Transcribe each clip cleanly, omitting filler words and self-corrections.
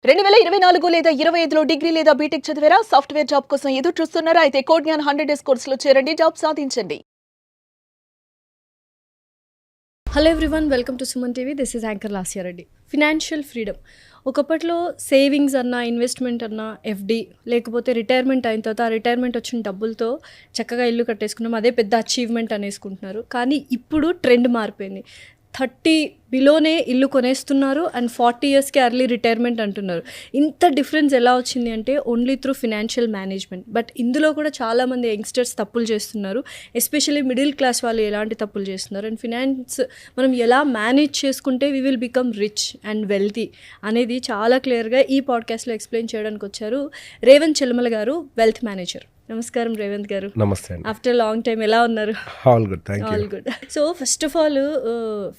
2024 లేదా 25లో డిగ్రీ లేదా బీటెక్ చదివారా? సాఫ్ట్వేర్ జాబ్ కోసం ఎదురు చూస్తున్నారా? అయితే కోడ్ జ్ఞాన్ 100 డేస్ కోర్సులో చేరండి, జాబ్ సాధించండి. Hello everyone, welcome to Suman TV. This is anchor Lasya Reddy. Financial freedom ఒకప్పట్లో సేవింగ్స్ అన్నా, ఇన్వెస్ట్మెంట్ అన్నా, ఎఫ్డి, లేకపోతే రిటైర్మెంట్ అయిన తర్వాత ఆ రిటైర్మెంట్ వచ్చిన డబ్బులతో చక్కగా ఇల్లు కట్టేసుకున్నాం, అదే పెద్ద అచీవ్మెంట్ అనేసుకుంటున్నారు. కానీ ఇప్పుడు ట్రెండ్ మారిపోయింది. 30 బిలోనే ఇల్లు కొనేస్తున్నారు అండ్ 40 ఇయర్స్కి ఎర్లీ రిటైర్మెంట్ అంటున్నారు. ఇంత డిఫరెన్స్ ఎలా వచ్చింది అంటే only through financial management. But ఇందులో కూడా చాలామంది యంగ్స్టర్స్ తప్పులు చేస్తున్నారు. ఎస్పెషల్లీ మిడిల్ క్లాస్ వాళ్ళు ఎలాంటి తప్పులు చేస్తున్నారు అండ్ ఫినాన్స్ మనం ఎలా మేనేజ్ చేసుకుంటే we will become rich and wealthy అనేది చాలా క్లియర్గా ఈ పాడ్కాస్ట్లో ఎక్స్ప్లెయిన్ చేయడానికి వచ్చారు రేవంత్ చెల్లమల గారు, వెల్త్ మేనేజర్. నమస్కారం రేవంత్ గారు. నమస్తే. ఆఫ్టర్ లాంగ్ టైం ఎలా ఉన్నారు? All good, thank you. All good. So first of all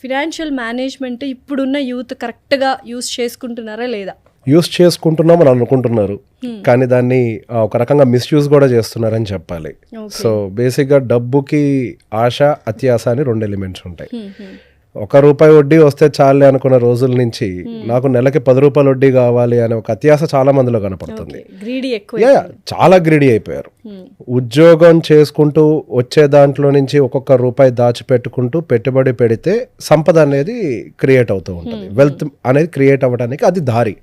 financial management ఇప్పుడున్న యూత్ కరెక్ట్గా యూస్ చేసుకుంటున్నారా లేదా? యూస్ చేసుకుంటున్నాం అని అనుకుంటున్నారు, కానీ దాన్ని ఒక రకంగా మిస్యూజ్ కూడా చేస్తున్నారని చెప్పాలి. సో బేసిక్గా డబ్బుకి ఆశ, అత్యాశ అని 2 ఎలిమెంట్స్ ఉంటాయి. ₹1 వడ్డీ వస్తే చాలే అనుకున్న రోజుల నుంచి నాకు నెలకి ₹10 వడ్డీ కావాలి అనే ఒక అత్యాశ చాలా మందిలో కనపడుతుంది. చాలా గ్రీడీ అయిపోయారు. ఉద్యోగం చేసుకుంటూ వచ్చే దాంట్లో నుంచి ఒక్కొక్క రూపాయి దాచిపెట్టుకుంటూ పెట్టుబడి పెడితే సంపద అనేది క్రియేట్ అవుతూ ఉంటుంది. వెల్త్ అనేది క్రియేట్ అవ్వడానికి అది దారి.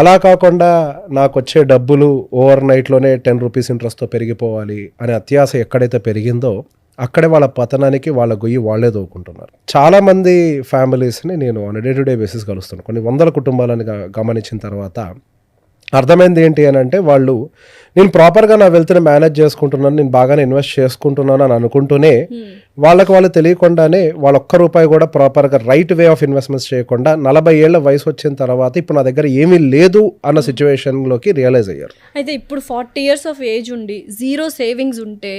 అలా కాకుండా నాకు వచ్చే డబ్బులు ఓవర్ నైట్లోనే ₹10 ఇంట్రెస్ట్తో పెరిగిపోవాలి అనే అత్యాశ ఎక్కడైతే పెరిగిందో అక్కడే వాళ్ళ పతనానికి వాళ్ళ గొయ్యి వాళ్ళే దోకుంటున్నారు. చాలా మంది ఫ్యామిలీస్ని నేను on day to day basis కలుస్తున్నాను. కొన్ని వందల కుటుంబాలను గమనించిన తర్వాత అర్థమైంది ఏంటి అని అంటే, వాళ్ళు నేను ప్రాపర్గా నా వెల్త్ని మేనేజ్ చేసుకుంటున్నాను, నేను బాగానే ఇన్వెస్ట్ చేసుకుంటున్నాను అని అనుకుంటూనే వాళ్ళకి వాళ్ళు తెలియకుండానే వాళ్ళ ₹1 కూడా ప్రాపర్గా రైట్ వే ఆఫ్ ఇన్వెస్ట్మెంట్స్ చేయకుండా 40 ఏళ్ల వయసు వచ్చిన తర్వాత ఇప్పుడు నా దగ్గర ఏమీ లేదు అన్న సిచ్యువేషన్లోకి రియలైజ్ అయ్యారు. అయితే ఇప్పుడు 40 ఇయర్స్ ఆఫ్ ఏజ్ ఉండి జీరో సేవింగ్స్ ఉంటే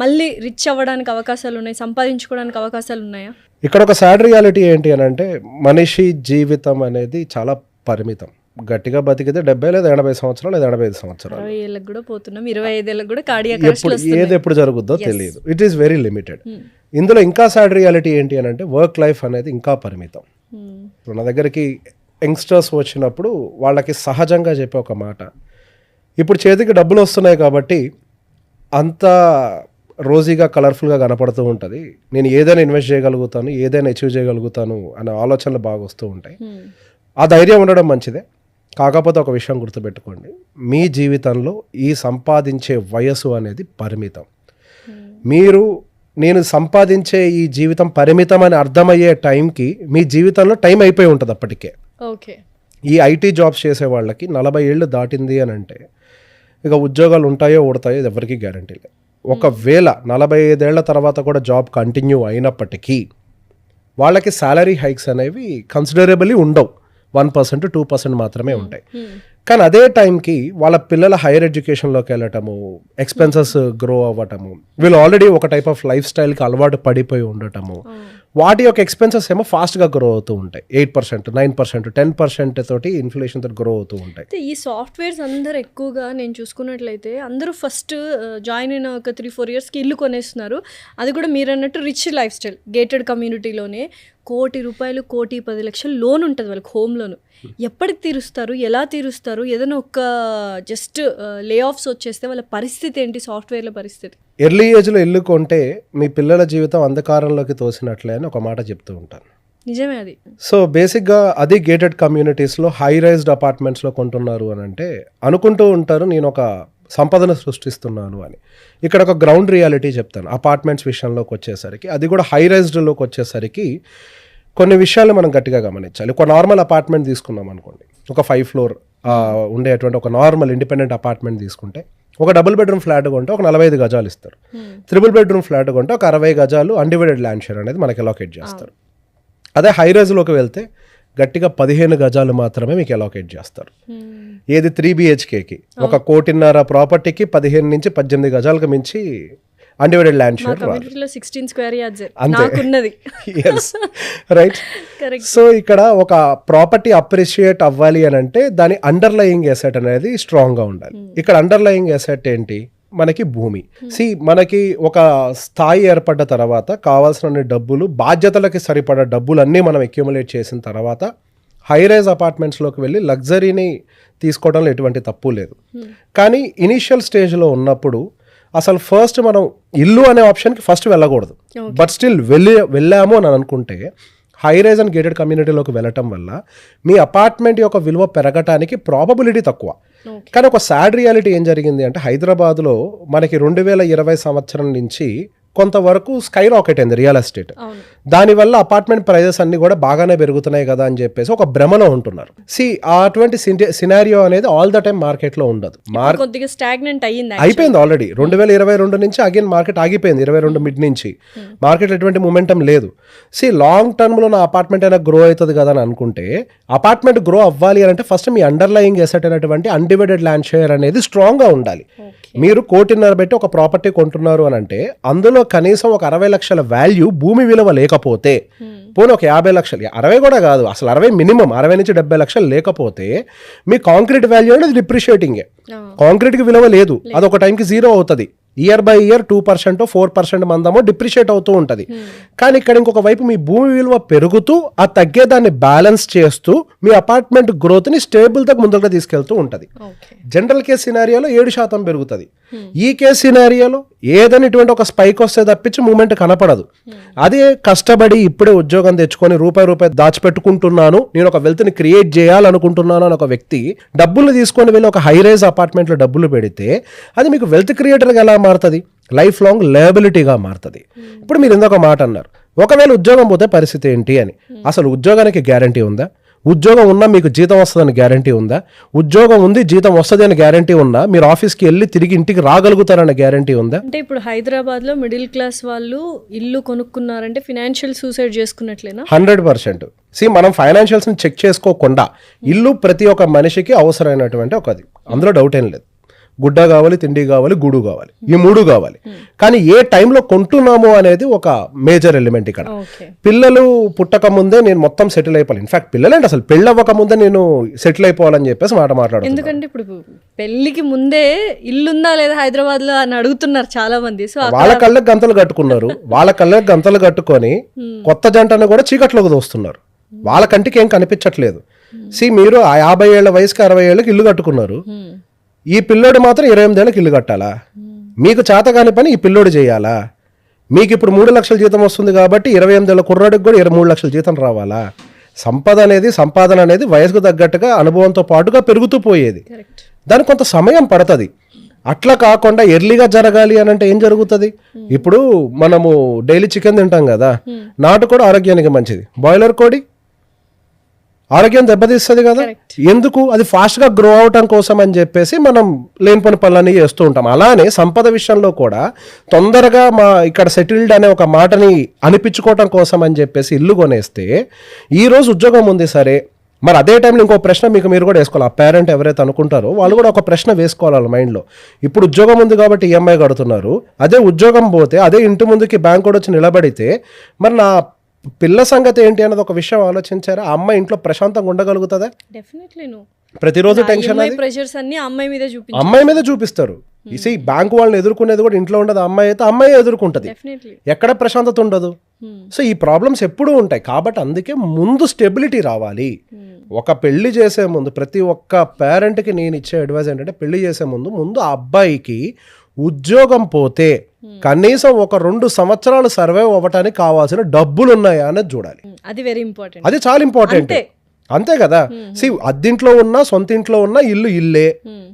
మళ్ళీ రిచ్ అవ్వడానికి అవకాశాలు ఉన్నాయి, సంపాదించుకోవడానికి అవకాశాలు ఉన్నాయా? ఇక్కడ ఒక సాడ్ రియాలిటీ ఏంటి అని అంటే, మనిషి జీవితం అనేది చాలా పరిమితం. గట్టిగా బతికితే 70 లేదా 80 సంవత్సరాలు లేదా 85 సంవత్సరాలు, 20 ఏళ్ళకి కూడా పోతున్నాం, 25 ఏళ్ళకి కూడా కార్డియాక్ ఏది ఎప్పుడు జరుగుద్దో తెలియదు. It is very limited. ఇందులో ఇంకా సాడ్ రియాలిటీ ఏంటి అని అంటే, వర్క్ లైఫ్ అనేది ఇంకా పరిమితం. ఇప్పుడు నా దగ్గరికి యంగ్స్టర్స్ వచ్చినప్పుడు వాళ్ళకి సహజంగా చెప్పే ఒక మాట, ఇప్పుడు చేతికి డబ్బులు వస్తున్నాయి కాబట్టి అంత రోజీగా కలర్ఫుల్గా కనపడుతూ ఉంటుంది, నేను ఏదైనా ఇన్వెస్ట్ చేయగలుగుతాను, ఏదైనా అచీవ్ చేయగలుగుతాను అనే ఆలోచనలు బాగా వస్తూ ఉంటాయి. ఆ ధైర్యం ఉండడం మంచిదే. కాకపోతే ఒక విషయం గుర్తుపెట్టుకోండి, మీ జీవితంలో ఈ సంపాదించే వయసు అనేది పరిమితం. నేను సంపాదించే ఈ జీవితం పరిమితం అని అర్థమయ్యే టైంకి మీ జీవితంలో టైం అయిపోయి ఉంటుంది అప్పటికే. ఓకే. ఈ ఐటీ జాబ్స్ చేసే వాళ్ళకి 40 ఏళ్ళు దాటింది అని అంటే ఇక ఉద్యోగాలు ఉంటాయో ఊడతాయో ఇది ఎవరికీ గ్యారంటీ లేదు. ఒకవేళ 45 ఏళ్ల తర్వాత కూడా జాబ్ కంటిన్యూ అయినప్పటికీ వాళ్ళకి శాలరీ హైక్స్ అనేవి కన్సిడరబుల్లీ ఉండవు. 1% 2% మాత్రమే ఉంటాయి. కానీ అదే టైంకి వాళ్ళ పిల్లల హైయర్ ఎడ్యుకేషన్లోకి వెళ్ళటము, ఎక్స్పెన్సెస్ గ్రో అవ్వటము, వీళ్ళు ఆల్రెడీ ఒక టైప్ ఆఫ్ లైఫ్ స్టైల్కి అలవాటు పడిపోయి ఉండటము, వాటి యొక్క ఎక్స్పెన్సెస్ ఏమో ఫాస్ట్గా గ్రో అవుతూ ఉంటాయి. 8%, 9%, 10% తోటి ఇన్ఫ్లేషన్ తోటి గ్రో అవుతూ ఉంటాయి. ఈ సాఫ్ట్వేర్స్ అందరూ ఎక్కువగా నేను చూసుకున్నట్లయితే అందరూ ఫస్ట్ జాయిన్ అయిన ఒక 3-4 ఇయర్స్కి ఇల్లు కొనేస్తున్నారు. అది కూడా మీరు అన్నట్టు రిచ్ లైఫ్ స్టైల్, గేటెడ్ కమ్యూనిటీలోనే ₹1,00,00,000, ₹1,10,00,000 లోన్ ఉంటుంది వాళ్ళకి, హోమ్ లోన్. ఎప్పటికి తీరుస్తారు, ఎలా తీరుస్తారు? ఏదైనా ఒక జస్ట్ లే ఆఫ్స్ వచ్చేస్తే వాళ్ళ పరిస్థితి ఏంటి, సాఫ్ట్వేర్ల పరిస్థితి? ఎర్లీ ఏజ్లో ఇల్లు కొంటే మీ పిల్లల జీవితం అంధకారంలోకి తోసినట్లే అని ఒక మాట చెప్తూ ఉంటాను. నిజమే అది. సో బేసిక్గా అది గేటెడ్ కమ్యూనిటీస్లో హై రైజ్డ్ అపార్ట్మెంట్స్లో కొంటున్నారు అని అంటే అనుకుంటూ ఉంటారు నేను ఒక సంపదను సృష్టిస్తున్నాను అని. ఇక్కడ ఒక గ్రౌండ్ రియాలిటీ చెప్తాను. అపార్ట్మెంట్స్ విషయంలోకి వచ్చేసరికి, అది కూడా హై రైజ్డ్లోకి వచ్చేసరికి కొన్ని విషయాలు మనం గట్టిగా గమనించాలి. ఒక నార్మల్ అపార్ట్మెంట్ తీసుకున్నాం అనుకోండి, ఒక 5 ఫ్లోర్ ఉండేటువంటి ఒక నార్మల్ ఇండిపెండెంట్ అపార్ట్మెంట్ తీసుకుంటే, ఒక డబుల్ బెడ్రూమ్ ఫ్లాట్ కొంటే ఒక 45 గజాలు ఇస్తారు. ట్రిపుల్ బెడ్రూమ్ ఫ్లాట్ కొంటే ఒక 60 గజాలు అన్డివైడెడ్ ల్యాండ్ షేర్ అనేది మనకి అలోకేట్ చేస్తారు. అదే హై రైజ్లోకి వెళ్తే గట్టిగా 15 గజాలు మాత్రమే మీకు అలోకేట్ చేస్తారు. ఏది 3 BHKకి ఒక 1,50,00,000 ప్రాపర్టీకి 15 నుంచి 18 గజాలకు మించి అన్డివైడెడ్ ల్యాండ్ షేర్ రాదు. 16 స్క్వేర్ యార్డ్స్ అంతే. రైట్. సో ఇక్కడ ఒక ప్రాపర్టీ అప్రిషియేట్ అవ్వాలి అని అంటే దాని అండర్లయింగ్ ఎసెట్ అనేది స్ట్రాంగ్గా ఉండాలి. ఇక్కడ అండర్లయింగ్ ఎసెట్ ఏంటి? మనకి భూమి. మనకి ఒక స్థాయి ఏర్పడ్డ తర్వాత కావాల్సిన డబ్బులు, బాధ్యతలకి సరిపడా డబ్బులన్నీ మనం అక్యుములేట్ చేసిన తర్వాత హై రైజ్ అపార్ట్మెంట్స్లోకి వెళ్ళి లగ్జరీని తీసుకోవడంలో ఎటువంటి తప్పు లేదు. కానీ ఇనీషియల్ స్టేజ్లో ఉన్నప్పుడు అసలు ఫస్ట్ మనం ఇల్లు అనే ఆప్షన్కి ఫస్ట్ వెళ్ళకూడదు. బట్ స్టిల్ వెళ్ళాము అని అనుకుంటే హై రైజ్ అండ్ గేటెడ్ కమ్యూనిటీలోకి వెళ్ళటం వల్ల మీ అపార్ట్మెంట్ యొక్క విలువ పెరగటానికి ప్రాబబిలిటీ తక్కువ. కానీ ఒక సాడ్ రియాలిటీ ఏం జరిగింది అంటే హైదరాబాద్లో మనకి 2020 సంవత్సరం నుంచి కొంతవరకు స్కై రాకెట్ అయింది రియల్ ఎస్టేట్. దానివల్ల అపార్ట్మెంట్ ప్రైజెస్ అన్ని కూడా బాగానే పెరుగుతున్నాయి కదా అని చెప్పేసి ఒక భ్రమలో ఉంటున్నారు. అటువంటి సినారియో అనేది ఆల్ ద టైమ్ మార్కెట్లో ఉండదు. కొద్దిగా స్టాగ్నెంట్ అయిపోయింది ఆల్రెడీ 2022 నుంచి అగైన్ మార్కెట్ ఆగిపోయింది. 22 మిడ్ నుంచి మార్కెట్ ఎటువంటి మూమెంటం లేదు. లాంగ్ టర్మ్లో నా అపార్ట్మెంట్ అయినా గ్రో అవుతుంది కదా అని అనుకుంటే అపార్ట్మెంట్ గ్రో అవ్వాలి అంటే ఫస్ట్ మీ అండర్లయింగ్ ఎసెట్ అయినటువంటి అన్డివైడెడ్ ల్యాండ్ షేర్ అనేది స్ట్రాంగ్గా ఉండాలి. మీరు 1.5 కోటి పెట్టి ఒక ప్రాపర్టీ కొంటున్నారు అని అంటే అందులో కనీసం ఒక 60 లక్షల వాల్యూ భూమి విలువ లేకపోతే, పోనీ ఒక 50 లక్షలు, 60 కూడా కాదు అసలు 60 మినిమం 60 నుంచి 70 లక్షలు లేకపోతే మీ కాంక్రీట్ వాల్యూ అనేది డిప్రిషియేటింగే. కాంక్రీట్కి విలువ లేదు, అది ఒక టైంకి జీరో అవుతుంది. ఇయర్ బై ఇయర్ 2% 4% మందమో డిప్రిషియేట్ అవుతూ ఉంటుంది. కానీ ఇక్కడ ఇంకొక వైపు మీ భూమి విలువ పెరుగుతూ ఆ తగ్గేదాన్ని బ్యాలెన్స్ చేస్తూ మీ అపార్ట్మెంట్ గ్రోత్ని స్టేబుల్తో ముందుగా తీసుకెళ్తూ ఉంటుంది. జనరల్ కేస్ సినారియోలో 7% పెరుగుతుంది. ఈ కేస్ సినారియోలో ఏదైనా ఇటువంటి ఒక స్పైక్ వస్తే తప్పించి మూమెంట్ కనపడదు. అదే కష్టపడి ఇప్పుడే ఉద్యోగం తెచ్చుకొని రూపాయి దాచిపెట్టుకుంటున్నాను, నేను ఒక వెల్త్ని క్రియేట్ చేయాలనుకుంటున్నాను అని ఒక వ్యక్తి డబ్బులు తీసుకొని వెళ్ళి ఒక హై రైజ్ అపార్ట్మెంట్లో డబ్బులు పెడితే అది మీకు వెల్త్ క్రియేటర్గా ఎలా మారుతుంది? లైఫ్ లాంగ్ లయబిలిటీగా మారుతుంది. ఇప్పుడు మీరు ఇంకొక మాట అన్నారు, ఒకవేళ ఉద్యోగం పోతే పరిస్థితి ఏంటి అని. అసలు ఉద్యోగానికి గ్యారంటీ ఉందా? ఉద్యోగం ఉన్నా మీకు జీతం వస్తుందని గ్యారంటీ ఉందా? ఉద్యోగం ఉంది జీతం వస్తుంది అని గ్యారంటీ ఉన్నా మీరు ఆఫీస్కి వెళ్ళి తిరిగి ఇంటికి రాగలుగుతారన్న గ్యారంటీ ఉందా? అంటే ఇప్పుడు హైదరాబాద్లో మిడిల్ క్లాస్ వాళ్ళు ఇల్లు కొనుక్కున్నారంటే ఫినాన్షియల్ సూసైడ్ చేసుకున్నట్లేనా? 100%. మనం ఫైనాన్షియల్స్ని చెక్ చేసుకోకుండా ఇల్లు ప్రతి ఒక్క మనిషికి అవసరమైనటువంటి ఒకది, అందులో డౌట్ ఏం లేదు. గుడ్డ కావాలి, తిండి కావాలి, గూడు కావాలి, ఈ 3 కావాలి. కానీ ఏ టైంలో కొంటున్నాము అనేది ఒక మేజర్ ఎలిమెంట్ ఇక్కడ. పిల్లలు పుట్టక ముందే నేను మొత్తం సెటిల్ అయిపోవాలి. ఇన్ఫాక్ట్ పిల్లలేంటి అసలు పెళ్ళవ్వక ముందే నేను సెటిల్ అయిపోవాలని చెప్పేసి మాట్లాడుతున్నాను. ఎందుకంటే ఇప్పుడు పెళ్లికి ముందే ఇల్లుందా లేదా హైదరాబాద్ లో అని అడుగుతున్నారు చాలా మంది. సో వాళ్ళ కళ్ళకి గంతలు కట్టుకున్నారు, వాళ్ళ కళ్ళకి గంతలు కట్టుకొని కొత్త జంటను కూడా చీకట్లోకి దోస్తున్నారు. వాళ్ళ కంటికి ఏం కనిపించట్లేదు. మీరు 50 ఏళ్ల వయసుకి 60 ఏళ్ళకి ఇల్లు కట్టుకున్నారు. ఈ పిల్లోడు మాత్రం 28 ఏళ్ళకి ఇల్లు కట్టాలా? మీకు చేతగాని పని ఈ పిల్లోడు చేయాలా? మీకు ఇప్పుడు 3 లక్షల జీతం వస్తుంది కాబట్టి 28 ఏళ్ళ కుర్రాడికి కూడా 23 లక్షల జీతం రావాలా? సంపాదన అనేది వయసుకు తగ్గట్టుగా అనుభవంతో పాటుగా పెరుగుతూ పోయేది. దానికి కొంత సమయం పడుతుంది. అట్లా కాకుండా ఎర్లీగా జరగాలి అని అంటే ఏం జరుగుతుంది? ఇప్పుడు మనము డైలీ చికెన్ తింటాం కదా, నాటుకోడి ఆరోగ్యానికి మంచిది, బాయిలర్ కోడి ఆరోగ్యం దెబ్బతీస్తుంది కదా. ఎందుకు? అది ఫాస్ట్గా గ్రో అవటం కోసం అని చెప్పేసి మనం లేనిపోని పనులన్నీ చేస్తూ ఉంటాం. అలానే సంపద విషయంలో కూడా తొందరగా ఇక్కడ సెటిల్డ్ అనే ఒక మాటని అనిపించుకోవటం కోసం అని చెప్పేసి ఇల్లు కొనేస్తే ఈరోజు ఉద్యోగం ఉంది సరే, మరి అదే టైంలో ఇంకో ప్రశ్న మీరు కూడా వేసుకోవాలి. ఆ పేరెంట్ ఎవరైతే అనుకుంటారో వాళ్ళు కూడా ఒక ప్రశ్న వేసుకోవాలి మైండ్లో. ఇప్పుడు ఉద్యోగం ఉంది కాబట్టి ఈఎంఐ కడుతున్నారు, అదే ఉద్యోగం పోతే అదే ఇంటి ముందుకి బ్యాంక్ కూడా వచ్చి నిలబడితే మరి నా పిల్ల సంగతి ఏంటి అన్నది ఒక విషయం ఆలోచించారా? ఆ అమ్మాయి ఇంట్లో ప్రశాంతంగా ఉండగలుగుతుందా? Definitely no. ప్రతిరోజు టెన్షన్ ప్రెషర్స్ అన్ని అమ్మాయి మీద చూపిస్తారు. బ్యాంకు వాళ్ళని ఎదుర్కొనేది కూడా ఇంట్లో ఉండదు, అమ్మాయి అయితే అమ్మాయి ఎదుర్కొంటది, ఎక్కడ ప్రశాంతత ఉండదు. ఈ ప్రాబ్లమ్స్ ఎప్పుడూ ఉంటాయి. కాబట్టి అందుకే ముందు స్టెబిలిటీ రావాలి. ఒక పెళ్లి చేసే ముందు ప్రతి ఒక్క పేరెంట్కి నేను ఇచ్చే అడ్వైస్ ఏంటంటే, పెళ్లి చేసే ముందు ఆ అబ్బాయికి ఉద్యోగం పోతే కనీసం ఒక 2 సంవత్సరాలు సర్వైవ్ అవ్వటానికి కావాల్సిన డబ్బులు ఉన్నాయా అనేది చూడాలి. అది వెరీ ఇంపార్టెంట్. అది చాలా ఇంపార్టెంట్. అంతే కదా. అద్దింట్లో ఉన్నా సొంత ఇంట్లో ఉన్నా ఇల్లే.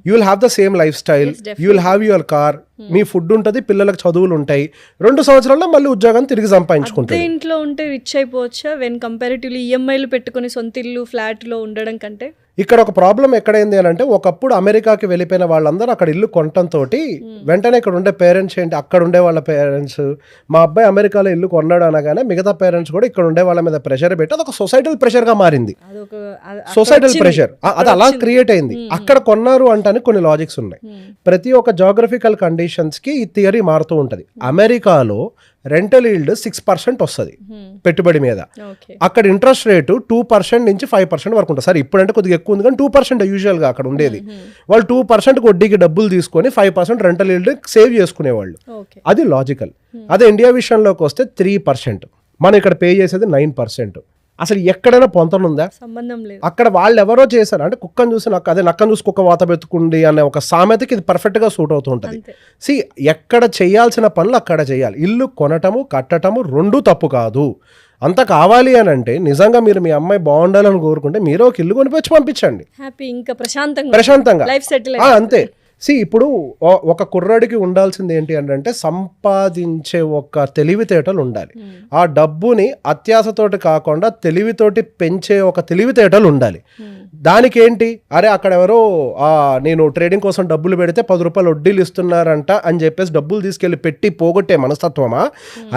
You will have the same life style, you will have your car, me food ఉంటుంది, పిల్లలకు చదువులు ఉంటాయి. 2 సంవత్సరాల్లో మళ్ళీ ఉద్యోగం తిరిగి సంపాదించుకుంటారు. ఇంట్లో ఉంటే రిచ్ అయిపోవచ్చా వెన్ కంపారిటివ్లీ ఈఎంఐలు పెట్టుకుని సొంత ఇల్లు ఫ్లాట్ లో ఉండడం కంటే? ఇక్కడ ఒక ప్రాబ్లం ఎక్కడైంది అని అంటే, ఒకప్పుడు అమెరికాకి వెళ్ళిపోయిన వాళ్ళందరూ అక్కడ ఇల్లు కొనటంతో వెంటనే ఇక్కడ ఉండే పేరెంట్స్ ఏంటి, అక్కడ ఉండే వాళ్ళ పేరెంట్స్ మా అబ్బాయి అమెరికాలో ఇల్లు కొన్నాడు అనగానే మిగతా పేరెంట్స్ కూడా ఇక్కడ ఉండే వాళ్ళ మీద ప్రెషర్ పెట్టి అదొక సొసైటల్ ప్రెషర్ గా మారింది. సొసైటల్ ప్రెషర్ అది అలా క్రియేట్ అయింది. అక్కడ కొన్నారు అంటే కొన్ని లాజిక్స్ ఉన్నాయి. ప్రతి ఒక్క జాగ్రఫికల్ కండిషన్స్ కి ఈ థియరీ మారుతూ ఉంటది. అమెరికాలో రెంటల్ ఈల్డ్ 6% వస్తుంది పెట్టుబడి మీద. అక్కడ ఇంట్రెస్ట్ రేటు 2% నుంచి 5% వరకు ఉంటుంది. సరే ఇప్పుడంటే కొద్దిగా ఎక్కువ ఉంది కానీ 2% యూజువల్గా అక్కడ ఉండేది. వాళ్ళు 2% వడ్డీకి డబ్బులు తీసుకొని 5% రెంటల్ ఈల్డ్ సేవ్ చేసుకునేవాళ్ళు. అది లాజికల్. అదే ఇండియా విషయంలోకి వస్తే 3%, మనం ఇక్కడ పే చేసేది 9%. అసలు ఎక్కడైనా పొంతనుందా? సంబంధం లేదు. అక్కడ వాళ్ళు ఎవరో చేశారు అంటే కుక్కను చూసి నక్కను చూసి కుక్క వాత పెట్టుకుంది అనే ఒక సామెతకి ఇది పర్ఫెక్ట్గా సూట్ అవుతూ ఉంటుంది. సి ఎక్కడ చేయాల్సిన పనులు అక్కడ చేయాలి. ఇల్లు కొనటము కట్టటము రెండూ తప్పు కాదు. అంత కావాలి అని అంటే నిజంగా మీరు మీ అమ్మాయి బాగుండాలని కోరుకుంటే మీరు ఒక ఇల్లు కొనిపించి పంపించండి హ్యాపీ, ఇంకా ప్రశాంతంగా లైఫ్ సెటిల్. అంతే. సి ఇప్పుడు ఒక కుర్రాడికి ఉండాల్సింది ఏంటి అంటే సంపాదించే ఒక తెలివితేటలు ఉండాలి. ఆ డబ్బుని అత్యాశతోటి కాకుండా తెలివితోటి పెంచే ఒక తెలివితేటలు ఉండాలి. దానికి ఏంటి, అరే అక్కడ ఎవరో నేను ట్రేడింగ్ కోసం డబ్బులు పెడితే 10 రూపాయలు వడ్డీలు ఇస్తున్నారంట అని చెప్పేసి డబ్బులు తీసుకెళ్లి పెట్టి పోగొట్టే మనస్తత్వమా?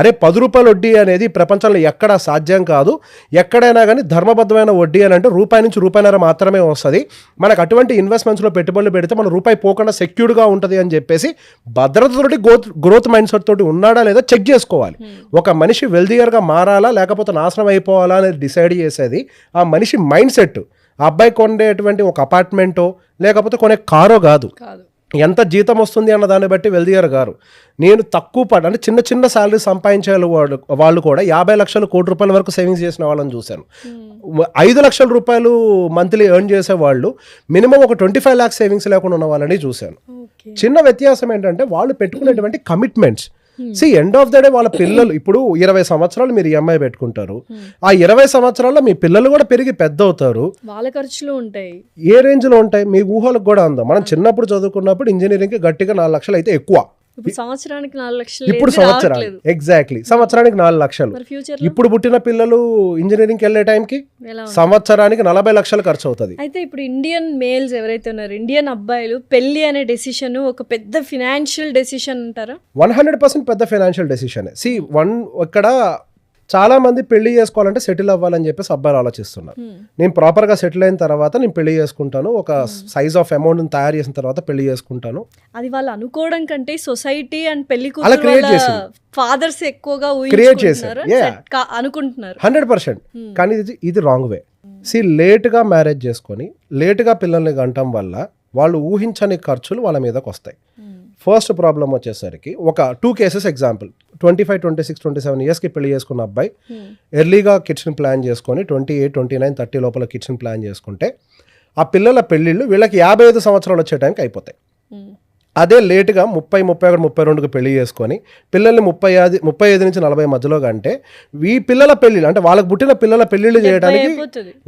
అరే 10 రూపాయల వడ్డీ అనేది ప్రపంచంలో ఎక్కడా సాధ్యం కాదు. ఎక్కడైనా కానీ ధర్మబద్ధమైన వడ్డీ అని అంటే రూపాయి నుంచి రూపాయిన్నర మాత్రమే వస్తుంది. మనకు అటువంటి ఇన్వెస్ట్మెంట్స్లో పెట్టుబడులు పెడితే మన రూపాయి పోకుండా సెక్యూర్డ్గా ఉంటుంది అని చెప్పేసి భద్రతతోటి గ్రోత్ మైండ్ సెట్ తోటి ఉన్నాడా లేదా చెక్ చేసుకోవాలి. ఒక మనిషి వెల్దియర్గా మారాలా లేకపోతే నాశనం అయిపోవాలా అనేది డిసైడ్ చేసేది ఆ మనిషి మైండ్ సెట్. ఆ అబ్బాయి కొనేటువంటి ఒక అపార్ట్మెంటో లేకపోతే కొనే కారో కాదు, ఎంత జీతం వస్తుంది అన్న దాన్ని బట్టి వెల్దియర్ గారు. నేను తక్కువ అంటే చిన్న చిన్న శాలరీ సంపాదించే వాళ్ళు కూడా 50 లక్షలు కోటి రూపాయల వరకు సేవింగ్స్ చేసిన వాళ్ళని చూశాను. 5 లక్షల రూపాయలు మంత్లీ ఎర్న్ చేసే వాళ్ళు మినిమం ఒక 25 lakhs సేవింగ్స్ లేకుండా ఉన్న వాళ్ళని చూశాను. చిన్న వ్యత్యాసం ఏంటంటే వాళ్ళు పెట్టుకునేటువంటి commitments. See end of the day వాళ్ళ పిల్లలు ఇప్పుడు 20 సంవత్సరాలు మీరు ఈఎంఐ పెట్టుకుంటారు. ఆ 20 సంవత్సరాల్లో మీ పిల్లలు కూడా పెరిగి పెద్ద అవుతారు. వాళ్ళ ఖర్చులు ఉంటాయి. ఏ రేంజ్ లో ఉంటాయి మీ ఊహలకు కూడా అందం. మనం చిన్నప్పుడు చదువుకున్నప్పుడు ఇంజనీరింగ్ కి గట్టిగా 4 లక్షలు అయితే ఎక్కువ. సంవత్సరానికి 4 లక్షలు. ఇప్పుడు సంవత్సరానికి ఎగ్జాక్ట్లీ సంవత్సరానికి 4 లక్షలు. ఇప్పుడు పుట్టిన పిల్లలు ఇంజనీరింగ్కి వెళ్ళే టైంకి సంవత్సరానికి 40 లక్షలు ఖర్చు అవుతుంది. అయితే ఇప్పుడు ఇండియన్ మేల్స్ ఎవరైతే ఉన్నారు, ఇండియన్ అబ్బాయిలు పెళ్లి అనే డెసిషన్ ఒక పెద్ద ఫినాన్షియల్ డెసిషన్ అంటారా? 100% పెద్ద ఫైనాన్షియల్ డెసిషన్. ఇక్కడ చాలా మంది పెళ్లి చేసుకోవాలంటే సెటిల్ అవ్వాలని చెప్పేసి అబ్బాయిలు ఆలోచిస్తున్నారు. నేను ప్రాపర్గా సెటిల్ అయిన తర్వాత నేను పెళ్లి చేసుకుంటాను, ఒక సైజ్ ఆఫ్ అమౌంట్ తయారు చేసిన తర్వాత పెళ్లి చేసుకుంటాను. అది వాళ్ళు అనుకోవడం కంటే సొసైటీ అండ్ పెళ్లి కూతురు ఫాదర్స్ ఎక్కువగా అనుకుంటున్నారు 100%. కానీ ఇది రాంగ్ వే. లేట్గా మ్యారేజ్ చేసుకొని లేట్గా పిల్లల్ని గంటం వల్ల వాళ్ళు ఊహించని ఖర్చులు వాళ్ళ మీదకి వస్తాయి. ఫస్ట్ ప్రాబ్లం వచ్చేసరికి ఒక 2 కేసెస్ ఎగ్జాంపుల్. 25, 26, 27 ఇయర్స్కి పెళ్లి చేసుకున్న అబ్బాయి ఎర్లీగా కిడ్స్ని ప్లాన్ చేసుకొని 28, 29, 30 లోపల కిడ్స్ని ప్లాన్ చేసుకుంటే ఆ పిల్లల పెళ్ళిళ్ళు వీళ్ళకి 55 సంవత్సరాలు వచ్చే టైంకి అయిపోతాయి. అదే లేట్గా 30, 31, 32కి పెళ్లి చేసుకొని పిల్లల్ని 35 నుంచి 40 మధ్యలో కంటే ఈ పిల్లల పెళ్ళిళ్ళు అంటే వాళ్ళకి పుట్టిన పిల్లల పెళ్ళిళ్ళు చేయడానికి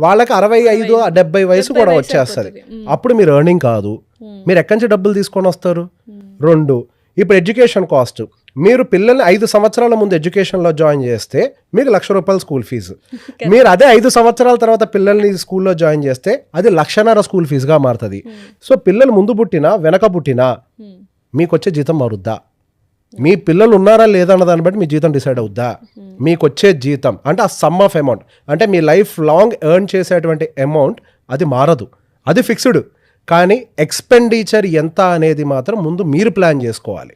వాళ్ళకి 65, 70 వయసు కూడా వచ్చేస్తుంది. అప్పుడు మీరు ఎర్నింగ్ కాదు, మీరు ఎక్కడి నుంచి డబ్బులు తీసుకొని వస్తారు? 2 ఇప్పుడు ఎడ్యుకేషన్ కాస్ట్. మీరు పిల్లల్ని 5 సంవత్సరాల ముందు ఎడ్యుకేషన్లో జాయిన్ చేస్తే మీకు ₹1,00,000 స్కూల్ ఫీజు. మీరు అదే 5 సంవత్సరాల తర్వాత పిల్లల్ని స్కూల్లో జాయిన్ చేస్తే అది ₹1,50,000 స్కూల్ ఫీజుగా మారుతుంది. సో పిల్లలు ముందు పుట్టినా వెనక పుట్టినా మీకు వచ్చే జీతం మారుద్దా? మీ పిల్లలు ఉన్నారా లేదా అన్న దాన్ని బట్టి మీ జీతం డిసైడ్ అవుద్దా? మీకు వచ్చే జీతం అంటే ఆ సమ్ ఆఫ్ అమౌంట్ అంటే మీ లైఫ్ లాంగ్ ఎర్న్ చేసేటువంటి అమౌంట్ అది మారదు, అది ఫిక్స్డ్. కానీ ఎక్స్పెండిచర్ ఎంత అనేది మాత్రం ముందు మీరు ప్లాన్ చేసుకోవాలి.